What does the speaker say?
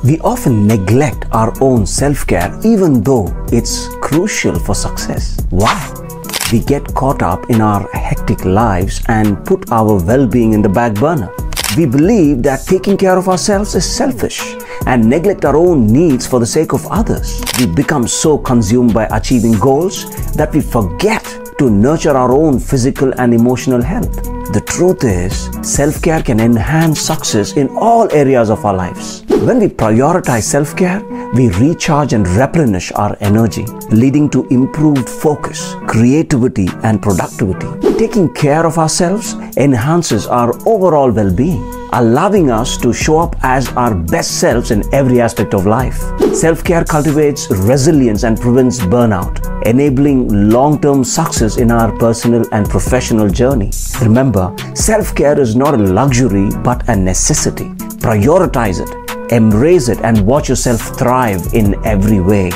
We often neglect our own self-care even though it's crucial for success. Why? We get caught up in our hectic lives and put our well-being in the back burner. We believe that taking care of ourselves is selfish and neglect our own needs for the sake of others. We become so consumed by achieving goals that we forget to nurture our own physical and emotional health. The truth is, self-care can enhance success in all areas of our lives. When we prioritize self-care, we recharge and replenish our energy, leading to improved focus, creativity, and productivity. Taking care of ourselves enhances our overall well-being, allowing us to show up as our best selves in every aspect of life. Self-care cultivates resilience and prevents burnout, enabling long-term success in our personal and professional journey. Remember, self-care is not a luxury but a necessity. Prioritize it, embrace it, and watch yourself thrive in every way.